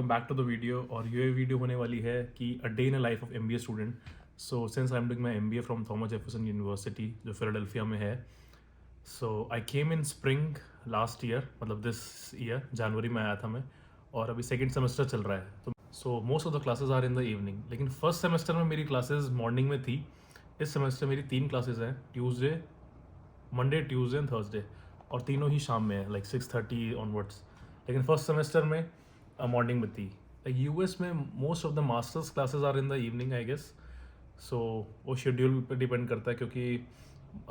Welcome back to the video. और ये video होने वाली है कि a day in a life of MBA student. So since I am doing my MBA from Thomas Jefferson University जो Philadelphia में है। So I came in spring last year, मतलब दिस ईयर जनवरी में आया था मैं, और अभी सेकेंड सेमेस्टर चल रहा है। तो so most of the classes are in the evening, लेकिन फर्स्ट सेमेस्टर में मेरी क्लासेज मॉर्निंग में थी। इस सेमेस्टर मेरी 3 क्लासेज हैं, Tuesday, Monday, Tuesday and Thursday, और तीनों ही शाम में है, लाइक 6:30 ऑनवर्ड्स। लेकिन फर्स्ट सेमेस्टर में मॉर्निंग में थी। लाइक US में most of the masters classes are in the evening I guess. So वो शेड्यूल पे डिपेंड करता है, क्योंकि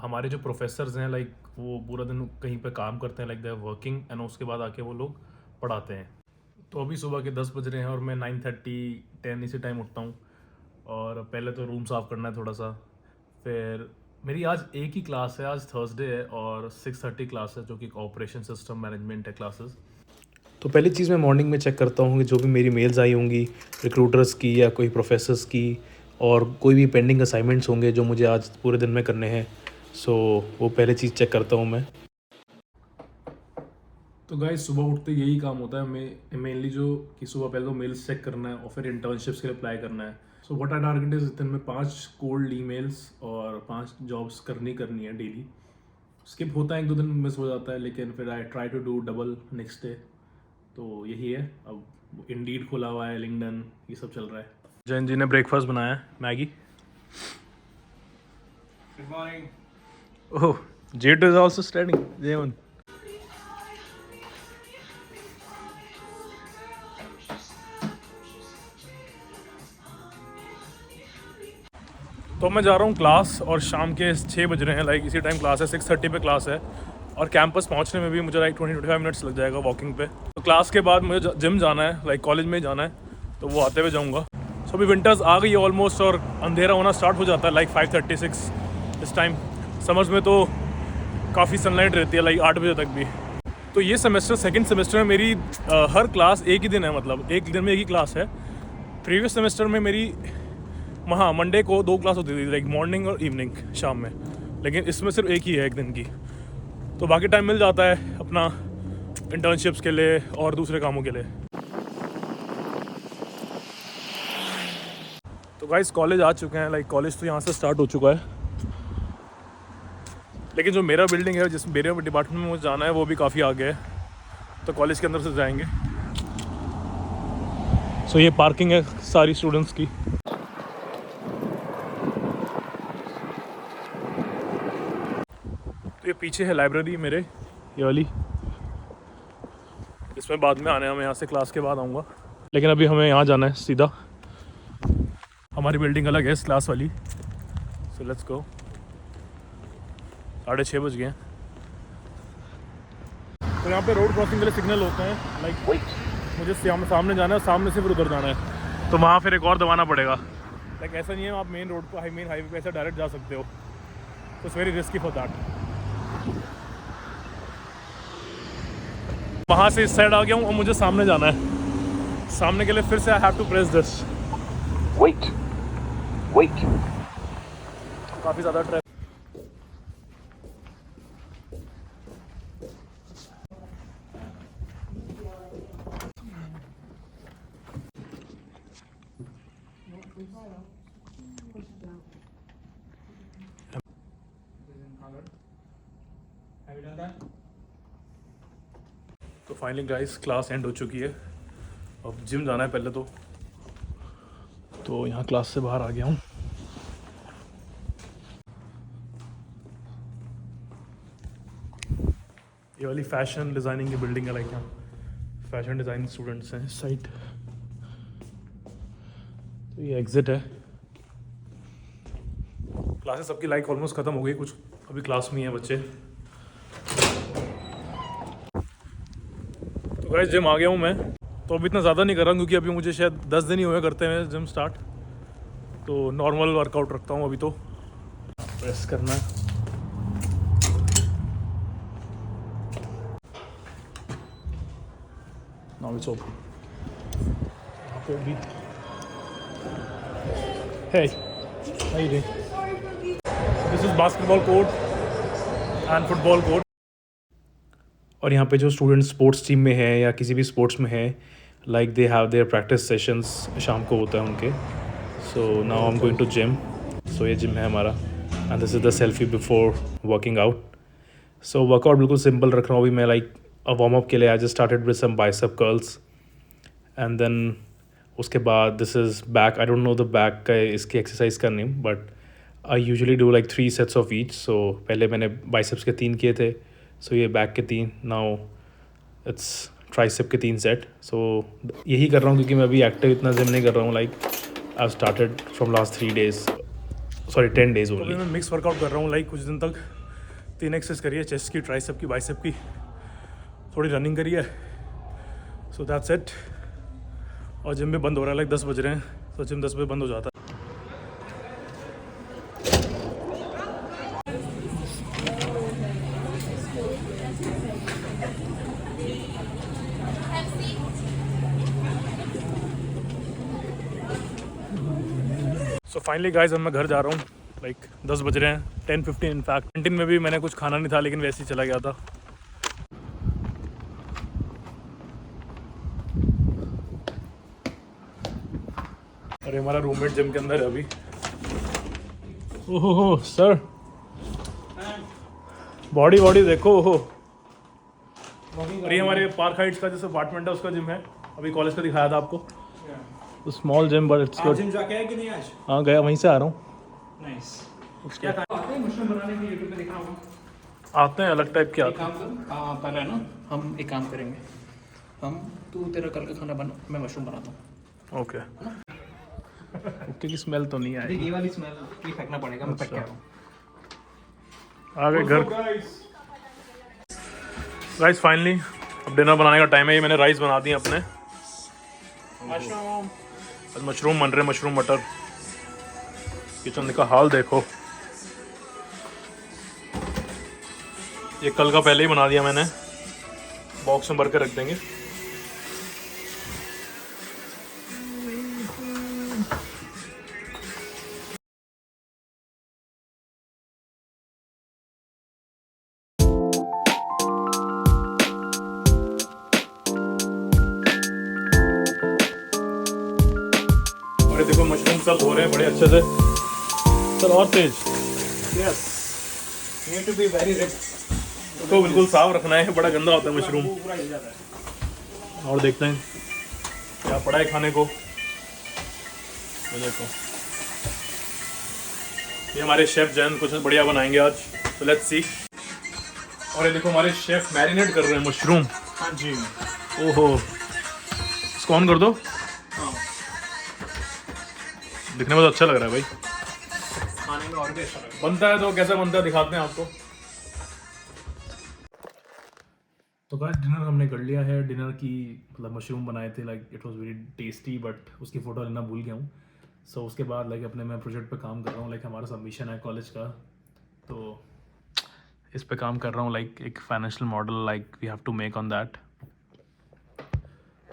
हमारे जो प्रोफेसर्स हैं लाइक वो पूरा दिन कहीं पे काम करते हैं, like they are working, and उसके बाद आके वो लोग पढ़ाते हैं। तो अभी सुबह के 10 बज रहे हैं और मैं 9:30 10 इसी टाइम उठता हूँ। और पहले तो रूम साफ़ करना है थोड़ा सा, फिर मेरी आज एक ही क्लास है, आज थर्सडे है, और 6:30 क्लास है जो कि ऑपरेशन सिस्टम मैनेजमेंट है क्लासेस। तो पहली चीज़ मैं मॉर्निंग में चेक करता हूँ कि जो भी मेरी मेल्स आई होंगी रिक्रूटर्स की या कोई प्रोफेसर्स की, और कोई भी पेंडिंग असाइनमेंट्स होंगे जो मुझे आज पूरे दिन में करने हैं। सो वो पहले चीज़ चेक करता हूँ मैं। तो गाइस सुबह उठते यही काम होता है मैं मेनली, जो कि सुबह पहले तो मेल्स चेक करना है और फिर इंटर्नशिप्स के लिए अप्लाई करना है। So what I target is दिन में 5 कोल्ड ईमेल्स और 5 जॉब्स करनी है डेली। स्किप होता है, 1-2 दिन मिस हो जाता है, लेकिन फिर I try to do double next day. तो यही है। अब इंडीड खुला हुआ है, लिंक्डइन, ये सब चल रहा है। जैन जी ने ब्रेकफास्ट बनाया है, Maggi. Good morning. Oh, Jet is also studying, जेवन। तो मैं जा रहा हूँ क्लास, और शाम के 6 बज रहे हैं, लाइक इसी टाइम क्लास है, 6:30 पे क्लास है, और कैंपस पहुँचने में भी मुझे लाइक 20-25 मिनट्स लग जाएगा वॉकिंग पे। तो क्लास के बाद मुझे जिम जाना है, लाइक कॉलेज में ही जाना है, तो वो आते हुए जाऊँगा। सो अभी विंटर्स आ गई है ऑलमोस्ट, और अंधेरा होना स्टार्ट हो जाता है लाइक 5:36 इस टाइम। समर्स में तो काफ़ी सनलाइट रहती है लाइक 8 बजे तक भी। तो ये सेमेस्टर, सेकेंड सेमेस्टर में मेरी हर क्लास एक ही दिन है, मतलब एक दिन में एक ही क्लास है। प्रीवियस सेमेस्टर में मेरी हाँ मंडे को 2 क्लास होती थी, लाइक मॉर्निंग और इवनिंग शाम में, लेकिन इसमें सिर्फ एक ही है एक दिन की। तो बाकी टाइम मिल जाता है अपना इंटर्नशिप्स के लिए और दूसरे कामों के लिए। तो गाइस कॉलेज आ चुके हैं, लाइक कॉलेज तो यहाँ से स्टार्ट हो चुका है, लेकिन जो मेरा बिल्डिंग है, जिस मेरे डिपार्टमेंट में मुझे जाना है, वो भी काफ़ी आगे है, तो कॉलेज के अंदर से जाएंगे। सो ये पार्किंग है सारी स्टूडेंट्स की। तो ये पीछे है लाइब्रेरी मेरे, ये वाली, इसमें बाद में आने, मैं यहाँ से क्लास के बाद आऊँगा, लेकिन अभी हमें यहाँ जाना है सीधा। हमारी बिल्डिंग अलग है इस क्लास वाली। So let's go. 6:30 बज गए हैं। तो यहाँ पे रोड क्रॉसिंग के लिए सिग्नल होते हैं, लाइक मुझे सामने जाना है, सामने से फिर उधर जाना है, तो वहाँ फिर एक और दबाना पड़ेगा। लाइक ऐसा नहीं है आप मेन रोड पर, मेन हाईवे पे ऐसा डायरेक्ट जा सकते हो, तो it's very risky for that. वहाँ से इस साइड आ गया हूँ और मुझे सामने जाना है। सामने के लिए फिर से I have to press this. Wait काफ़ी ज़्यादा ट्रैफिक। तो फाइनली गाइस क्लास एंड हो चुकी है, अब जिम जाना है पहले तो यहाँ क्लास से बाहर आ गया हूँ। ये वाली फैशन डिज़ाइनिंग की बिल्डिंग है, लाइक यहाँ फैशन डिज़ाइनिंग स्टूडेंट्स हैं इस साइड। तो ये एग्ज़िट है। क्लासेस सबकी लाइक ऑलमोस्ट ख़त्म हो गई, कुछ अभी क्लास में ही है बच्चे। तो गाइस जिम आ गया हूँ मैं, तो अभी इतना ज़्यादा नहीं कर रहा क्योंकि अभी मुझे शायद 10 दिन ही हुए करते हैं जिम स्टार्ट, तो नॉर्मल वर्कआउट रखता हूँ अभी। तो प्रेस करना है, नाउ इट्स ओपन। यहाँ पे भी hey, how you doing? This is basketball court and football court। और यहाँ पे जो स्टूडेंट स्पोर्ट्स टीम में है या किसी भी स्पोर्ट्स में है, like they have their practice sessions शाम को होता है उनके. So now I'm going to gym. So ये gym है हमारा and this is the selfie before working out. So workout बिल्कुल simple रख रहा हूँ अभी मैं, like a warm up के लिए I just started with some bicep curls and then उसके बाद this is back. I don't know the back का इसकी exercise का name but I usually do like 3 sets of each. So पहले मैंने biceps के 3 किए थे, so ये back के 3. Now it's tricep के 3 set. So यही कर रहा हूँ क्योंकि मैं अभी एक्टिव इतना जिम नहीं कर रहा हूँ. Like I've started from last 3 days, sorry 10 days only. मैं मिक्स वर्कआउट कर रहा हूँ, like कुछ दिन तक 3 एक्सरसाइज करी है, चेस्ट की, ट्राइसेप की, बाइसेप की, थोड़ी रनिंग करी है. So that's it. और जिम भी बंद हो रहा है, like 10 बज रहे हैं, तो जिम 10 बजे बंद हो जाता है. सो फाइनली गाइस अब मैं घर जा रहा हूँ, लाइक 10 बज रहे हैं, 10:15 इनफैक्ट. कैंटीन में भी मैंने कुछ खाना नहीं था लेकिन वैसे ही चला गया था. अरे हमारा रूममेट जिम के अंदर है अभी. ओहो सर, बॉडी बॉडी देखो. ओहो, और ये हमारे पार्क हाइट्स का जैसे अपार्टमेंट है उसका जिम है. अभी कॉलेज का दिखाया था आपको. Small gym but it's good. Gym जाके आए कि नहीं आज? हाँ गया, वहीं से आ रहा हूँ. नाइस. क्या आते हैं मशरूम बनाने की, यूट्यूब पे दिख रहा हूँ. आते हैं, अलग टाइप के आते हैं. काम कर, पहले ना हम एक काम करेंगे. तू तेरा कल का खाना बना, मैं मशरूम बनाता हूँ. ओके. ओके की स्मेल तो नहीं आई. ये वाली स्मेल ये फेंकना पड़ेगा, मैं फेंक के आ रहा हूँ. आ गए घर. गाइस फाइनली अब डिनर बनाने का टाइम है. ये मैंने राइस बना दिए अपने. मशरूम मशरूम बन रहे, मशरूम मटर. किचन का हाल देखो. ये कल का पहले ही बना दिया मैंने, बॉक्स में भर के रख देंगे. और ये देखो मशरूम सब हो रहे हैं बड़े अच्छे से. सर और तेज. Yes, need to be very rich. तो बिल्कुल साफ रखना है, बड़ा गंदा होता है मशरूम. पूरा हिल जाता है. और देखते हैं क्या पड़ा है खाने को. ये देखो, ये हमारे शेफ जैन कुछ बढ़िया बनाएंगे आज, तो लेट्स सी. और ये देखो हमारे शेफ मैरिनेट कर रहे हैं मशरूम. हाँ जी. ओहो, इसको ऑन कर दो. हाँ, दिखने में तो अच्छा लग रहा है भाई. खाने में और भी अच्छा लगेगा. बनता है तो कैसा बनता है दिखाते हैं आपको. तो गाइस डिनर हमने कर लिया है. डिनर की मतलब मशरूम बनाए थे, like it was very tasty, but उसकी फ़ोटो लेना भूल गया हूँ. सो उसके बाद लाइक अपने मैं प्रोजेक्ट पे काम कर रहा हूँ. लाइक हमारा सबमिशन है कॉलेज का, तो इस पे काम कर रहा हूँ. लाइक एक financial model like we have to make on that.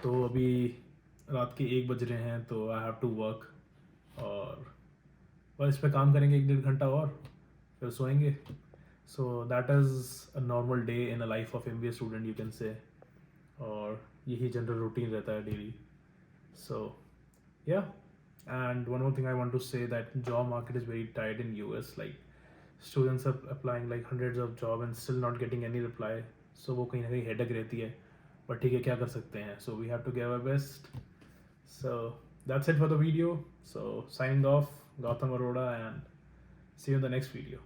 तो अभी रात के 1 बज रहे हैं, तो आई हैव टू वर्क. और बस इस पे काम करेंगे 1-1.5 घंटा और फिर सोएंगे. So that is a normal day in a life of MBA student you can say. और यही जनरल रूटीन रहता है daily. So yeah, and one more thing I want to say that job market is very tight in US. Like students are applying like hundreds of job and still not getting any reply. So वो कहीं ना कहीं headache रहती है, but ठीक है, क्या कर सकते हैं. So we have to give our best. So that's it for the video. So signing off, Gautam Arora, and see you in the next video.